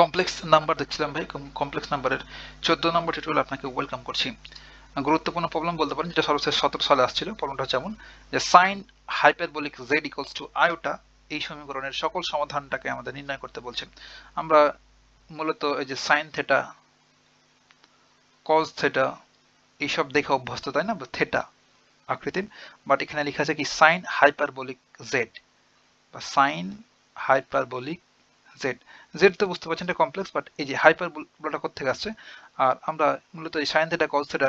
Complex number দেখছিলাম ভাই, complex নাম্বারের 14 নম্বর টিউটোরিয়ালে আপনাকে ওয়েলকাম করছি। গুরুত্বপূর্ণ প্রবলেম বলতে পারেন, যেটা সর্বশেষ 17 সালে আসছিল। প্রবলেমটা হচ্ছে এমন যে sine hyperbolic z equals two iota, এই সমীকরণের সকল সমাধানটাকে আমাদের নির্ণয় করতে বলছে। আমরা মূলত এই যে সাইন থেটা, কজ থেটা এইসব দেখে অভ্যস্ত, তাই না, থেটা আকৃতির। বাট এখানে লেখা আছে কি সাইন হাইপারবোলিক জেড বা সাইন হাইপারবোলিক জেড। জেড তো বুঝতে পারছেন এটা কমপ্লেক্স, বাট এই যে হাইপারবোলাটা কোথা থেকে আসছে। আর আমরা মূলত এই sine theta, cause theta,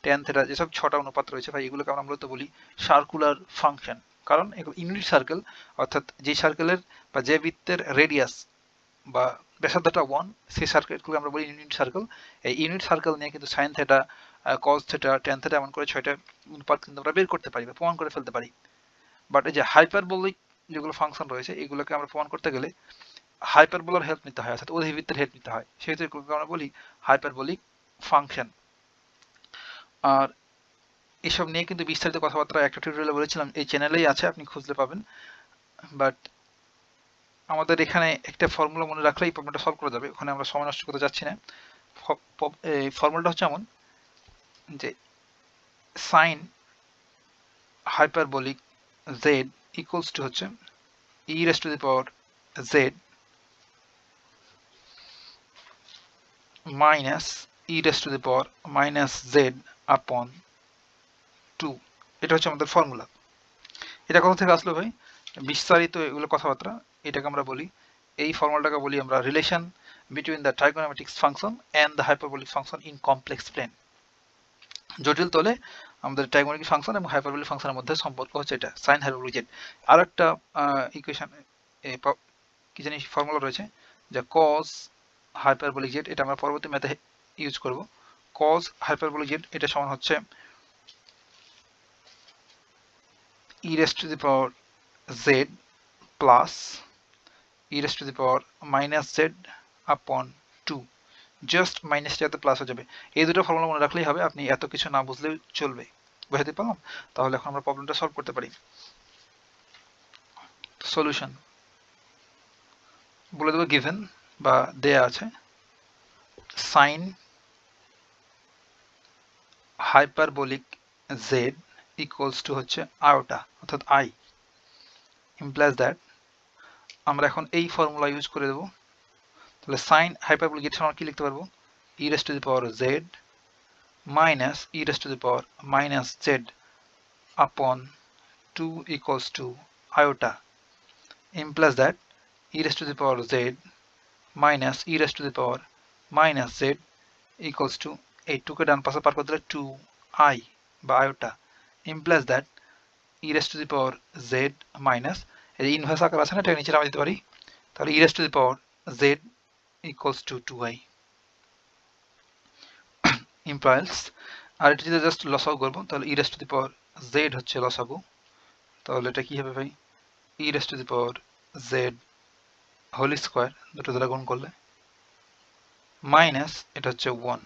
tan theta যেসব 6টা অনুপাত রয়েছে ভাই, এগুলোকে আমরা মূলত বলি সার্কুলার ফাংশন। কারণ এগুলো ইউনিট সার্কেল, অর্থাৎ যে সার্কেলের বা যে বৃত্তের রেডিয়াস বা ব্যাসার্ধটা 1, সেই সার্কেলগুলো আমরা বলি ইউনিট সার্কেল। এই ইউনিট সার্কেল নিয়ে কিন্তু sine theta, cause theta, tan theta এমন করে 6টা অনুপাত কিন্তু আমরা বের করতে পারি বা প্রমাণ করে ফেলতে পারি। বাট এই যে হাইপারবোলিক যেগুলো ফাংশন রয়েছে, এগুলোকে আমরা প্রমাণ করতে গেলে হাইপারবোলার হেল্প নিতে হয়, অর্থাৎ অধিবৃত্তের হেল্প নিতে হয়। সেহেতু এগুলোকে আমরা বলি হাইপারবোলিক ফাংশন। আর এসব নিয়ে কিন্তু বিস্তারিত কথাবার্তা একটা টিউটোরিয়ালে বলেছিলাম, এই চ্যানেলেই আছে, আপনি খুঁজলে পাবেন। বাট আমাদের এখানে একটা ফর্মুলা মনে রাখলে এই প্রবলেমটা সলভ করা যাবে, ওখানে আমরা সময় নষ্ট করতে যাচ্ছি না। এই ফর্মুলাটা হচ্ছে এমন যে sine hyperbolic z equals to হচ্ছে e raise to the power z minus e raise to the power minus z upon 2। এটা হচ্ছে আমাদের ফর্মুলা। এটা কোথা থেকে আসলো ভাই? বিস্তারিত এগুলো কথাবার্তা, এটাকে আমরা বলি, এই ফর্মুলাটাকে বলি আমরা relation between the trigonometric function and the hyperbolic function in complex plane. জটিল তলে আমাদের ট্রাইগোনোমেট্রিক ফাংশন এবং হাইপারবোলিক ফাংশনের মধ্যে সম্পর্ক হচ্ছে এটা, সাইন হাইপারবোলিক জেড। আর একটা ইকুয়েশন, কি জানি ফর্মুলা রয়েছে, যে কজ হাইপারবোলিক জেড, এটা আমরা পরবর্তী ম্যাথে ইউজ করব। কজ হাইপারবোলিক জেড এটা সমান হচ্ছে e raise to the power z plus e raise to the power minus z upon 2। Just মাইনাসটাতে plus হয়ে যাবে। এই দুটো ফর্মুলা মনে রাখলেই হবে, আপনি এত কিছু না বুঝলেও চলবে। বুঝতে পারলাম? তাহলে এখন আমরা প্রবলেমটা সলভ করতে পারি। সলিউশন বলে দেবো, গিভেন বা দেয়া আছে sign hyperbolic z equals to হচ্ছে আয়োটা, অর্থাৎ আই, ইমপ্লাইজ দ্যাট আমরা এখন এই ফর্মুলা ইউজ করে দেবো। তাহলে সাইন হাইপারবোলিক জেড সমান কি লিখতে পারবো? E raise to the power z minus e raise to the power minus z upon 2 equals to iota, implies that e raised to the power z minus e raised to the power minus z equals to এই 2 কে ডান পাশে পার করে দিলে 2i বা iota, implies that e raised to the power z minus এই inverse আকার আছে না, এটা নিচে নামিয়ে দিতে পারি। তাহলে e raised to the power z equals to 2i implies, আর এটা যদি জাস্ট লসাগু করব, তাহলে e raised to the power z হচ্ছে লসাগু। তাহলে এটা কি হবে ভাই? e raised to the power z whole square, দুটো দ্বারা গুণ করলে, মাইনাস এটা হচ্ছে 1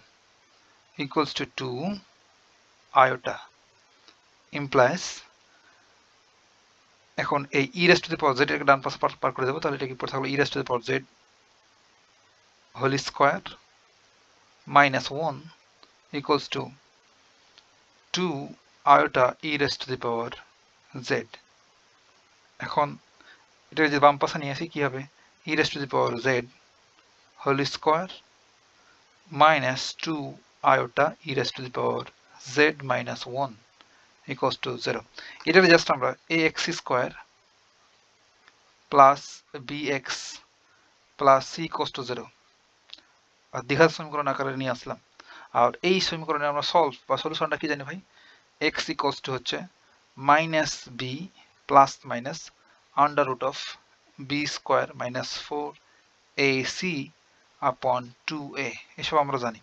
ইকুয়ালস টু 2 আয়োটা, ইমপ্লাইজ এখন এই e raise to the power z এর ডান পাশে পার করে দেবো, তাহলে এটা কি পড়ে থাকলো e raise to the power z whole square minus 1 equals to 2 iota e raise to the power z. এখন এটা যদি বাম পাশে নিয়ে আসি কি হবে? E raise to the power z whole square minus 2 iota e raise to the power z minus 1 equals to 0. এটাকে জাস্ট আমরা ax square plus bx plus c equals to 0 আর দ্বিঘাত সমীকরণ আকারে নিয়ে আসলাম। আর এই সমীকরণে আমরা সলভ বা সলিউশনটা কি জানি ভাই? x equals to হচ্ছে minus b plus minus under root of b square minus 4ac upon 2a, এসব আমরা জানি।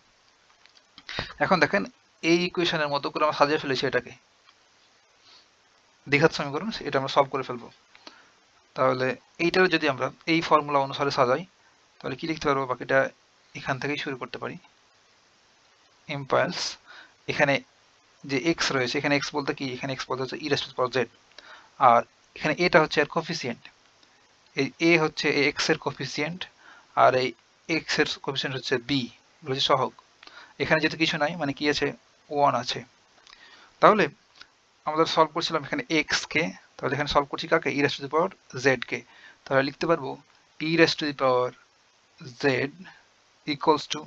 এখন দেখেন এই ইকুয়েশনের মতো করে আমরা সাজিয়ে ফেলেছি এটাকে, দ্বিঘাত সমীকরণ, এটা আমরা সলভ করে ফেলবো। তাহলে এইটার যদি আমরা এই ফর্মুলা অনুসারে সাজাই, তাহলে কি লিখতে পারবো? বাকিটা এখান থেকেই শুরু করতে পারি। ইম্পালস, এখানে যে x রয়েছে, এখানে x বলতে কি? এখানে x বলতে হচ্ছে e raise to the power z, আর এখানে এটা হচ্ছে এর কোফিসিয়েন্ট। এই a হচ্ছে x এর কোফিসিয়েন্ট, আর এই এক্স এর কোএফিসিয়েন্ট হচ্ছে বি, বলেছি সহগ। এখানে যেহেতু কিছু নাই মানে কি আছে, 1 আছে। তাহলে আমরা সলভ করছিলাম এখানে এক্স কে, তাহলে এখানে সলভ করছি কাকে, e raise to the power z কে। তাহলে লিখতে পারবো e raise to the power z equals to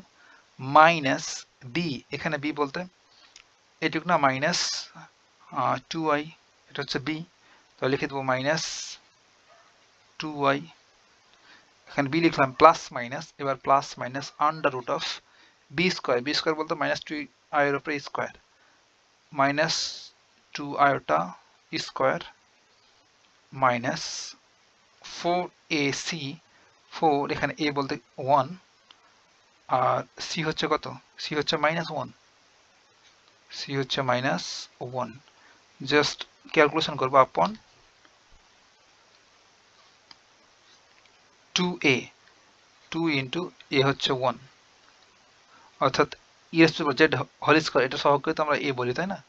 minus b, এখানে বি বলতে এটুক না, মাইনাস 2i, এটা হচ্ছে বি। তাহলে লিখে দেবো মাইনাস 2i, এখানে বি লিখলাম প্লাস মাইনাস, এবার plus minus under root of B square, B square বলতে মাইনাস 2i এর উপরে square, minus 2 iota square minus 4ac, 4 এখানে a বলতে 1 আর c হচ্ছে কত, c হচ্ছে মাইনাস 1, c হচ্ছে মাইনাস 1। জাস্ট ক্যালকুলেশন করবো আপন 2a, 2 ইন্টু a হচ্ছে 1, অর্থাৎ e raise to z whole square, এটা সহগ করে তো আমরা a বলি তাই না।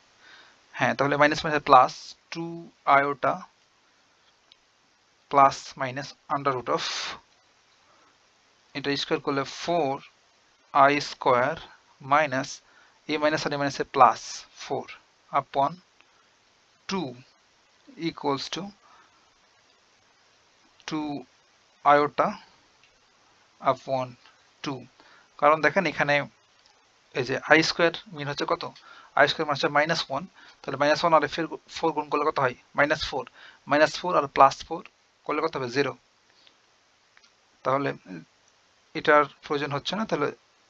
হ্যাঁ, তাহলে minus minus plus 2 iota plus minus under root of, এটা স্কোয়ার করলে 4i square minus a minus আর a মাইনাসে plus 4 upon 2 equals to 2 iota আপন 2। কারণ দেখেন এখানে এই যে আই স্কোয়ার মিন হচ্ছে কত, আই স্কোয়ার মানে হচ্ছে মাইনাস 1, তাহলে মাইনাস 1 আর ফের 4 গুণ করলে কত হয়, মাইনাস 4, মাইনাস 4 আর প্লাস 4 করলে কত হবে 0, তাহলে এটার প্রয়োজন হচ্ছে না। তাহলে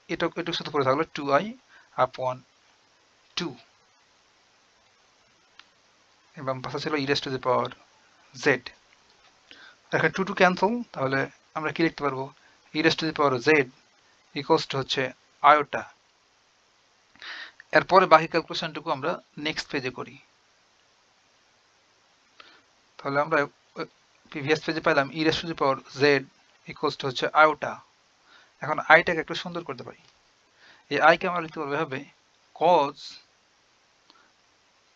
এটুকু সাথে পড়ে থাকলো 2i আপন 2 এবং পাশে ছিল e raise to the power z. এখানে 2 ক্যান্সেল, তাহলে আমরা কি লিখতে পারবো, e raise to the power z equals to হচ্ছে আয়োটা। এরপরে বাকি ক্যালকুলেশনটুকু আমরা নেক্সট পেজে করি। তাহলে আমরা প্রিভিয়াস পেজে পাইলাম e raise to the power z equals to হচ্ছে আয়োটা। এখন আইটাকে একটু সুন্দর করতে পারি, এই আইকে আমরা লিখতে পারবো এভাবে cos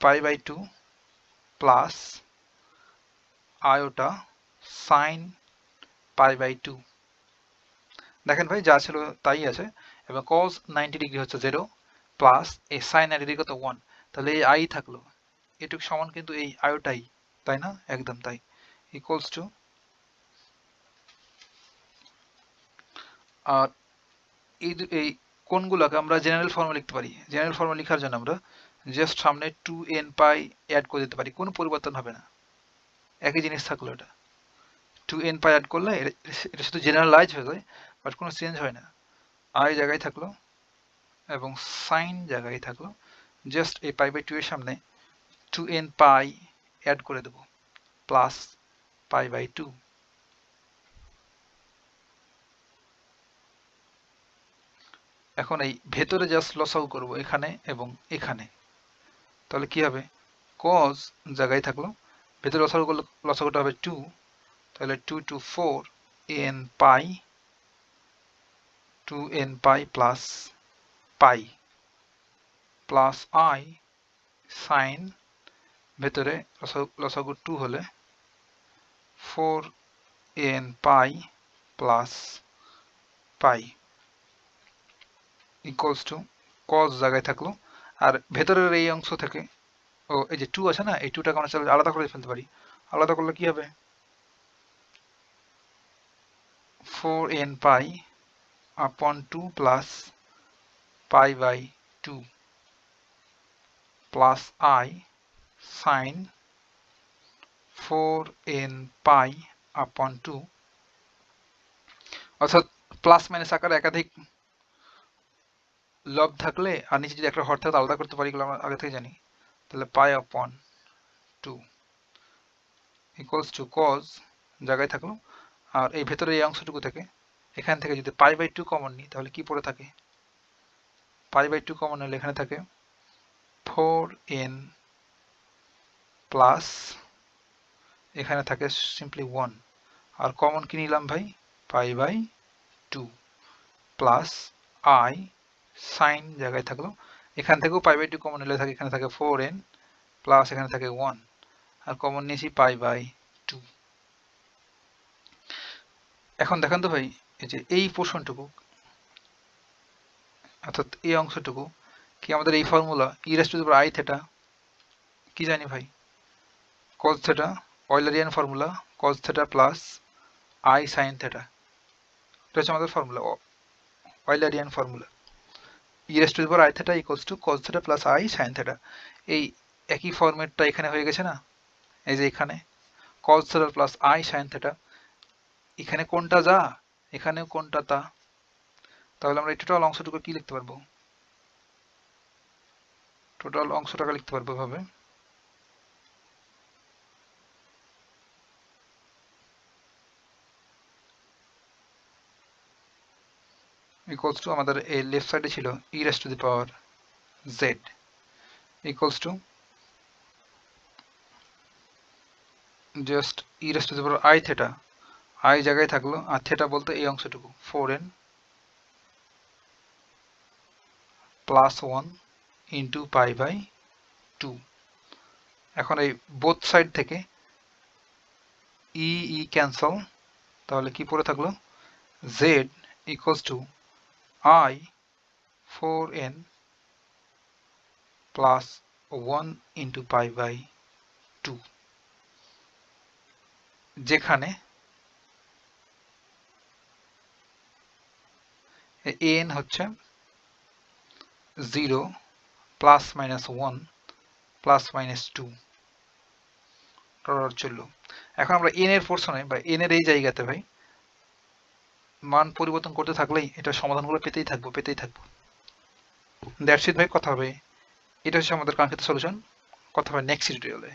pi by 2 plus iota sine pi by 2। দেখেন ভাই যা ছিল তাই আছে, এবং cos 90 ডিগ্রি হচ্ছে 0 প্লাস এই সাইন 90 ডিগ্রি কত 1, তাহলে এই আই থাকলো, এটুক সমান কিন্তু এই আয়োটাই, তাই না, একদম তাই, ইকুয়ালস টু, আর এই কোণগুলোকে আমরা জেনারেল ফর্মে লিখতে পারি। জেনারেল ফর্মে লেখার জন্য আমরা জাস্ট সামনে 2n পাই অ্যাড করে দিতে পারি, কোনো পরিবর্তন হবে না, একই জিনিস থাকলো, এটা 2n পাই অ্যাড করলে এটা শুধু জেনারেলাইজ হয়ে যায়, বাট কোনো চেঞ্জ হয় না, আই জায়গায় থাকলো এবং সাইন জায়গায় থাকলো, জাস্ট এই পাই বাই 2 এর সামনে 2n পাই অ্যাড করে দেব প্লাস পাই বাই 2। এখন এই ভেতরে জাস্ট লসাগু করব এখানে এবং এখানে, তাহলে কি হবে, cos জায়গায় থাকলো, ভেতরে লসাগু করলে লসাগুটা হবে 2, তাহলে 2 to 4 n pi 2n pi plus pi plus i sine, ভেতরে লসাগু 2 হলে 4n pi plus pi equals to cos জায়গায় থাকলো, আর ভেতরের এই অংশ থেকে এই যে 2 আছে না, এই 2টাকে আমরা আলাদা করে ফেলতে পারি, আলাদা করলে কি হবে 4n pi upon 2 plus pi by 2 plus i sine 4n pi upon 2, অর্থাৎ প্লাস মাইনাস আকারে একাধিক লব থাকলে আর নিচে যদি একটা হর থাকে আলাদা করতে পারি, এগুলো আমরা আগে থেকে জানি, তাহলে পাই আপন 2 ইকুয়ালস টু cos জায়গায় থাকলো, আর এই ভেতরে এই অংশটুকু থেকে এখান থেকে যদি পাই বাই 2 কমন নিই তাহলে কি পড়ে থাকে, পাই বাই 2 কমন নিলে এখানে থাকে 4n প্লাস এখানে থাকে সিম্পলি 1, আর কমন কি নিলাম ভাই, pi by 2 plus i sine জায়গায় থাকলো, এখান থেকেও পাই বাই 2 কমন নিলে থাকে, এখানে থাকে 4n প্লাস এখানে থাকে 1, আর কমন নিয়েছি পাই বাই 2। এখন দেখেন তো ভাই এই যে এই পোর্শনটুকু অর্থাৎ এই অংশটুকু কি আমাদের এই formula e raised to the power I theta কি জানি ভাই cos theta Eulerian formula cos theta plus I sin theta এটা হচ্ছে আমাদের formula Eulerian formula e raised to the power I theta equals to cos theta plus I sin theta এই একই ফরম্যাটটা এখানে হয়ে গেছে না এই যে এখানে cos theta plus I sin theta এখানে কোনটা যা এখানে কোনটা তা তাহলে আমরা এই টোটাল অংশটুকু কি লিখতে পারবো টোটাল অংশটাকে লিখতে পারবো ভাবে equals to আমাদের এই লেফট সাইডে ছিল e raised to the power z equals to just e raised to the power I theta I জায়গায় থাকলো আর theta বলতে এই অংশটুকু 4n plus 1 into pi by 2 এখন এই বোথ সাইড থেকে e ক্যান্সেল তাহলে কি পড়ে থাকলো z equals to I 4n plus 1 into pi by 2 যেখানে n হচ্ছে 0 plus minus 1 plus minus 2 চললো এখন আমরা n এর পোর্শনে বা n এর এই জায়গাতে ভাই মান পরিবর্তন করতে থাকলেই এটা সমাধানগুলো পেতেই থাকবো দ্যাটস ইট ভাই কথা হবে এটা হচ্ছে আমাদের কাঙ্ক্ষিত সলিউশন কথা হবে নেক্সট টিউটোরিয়ালে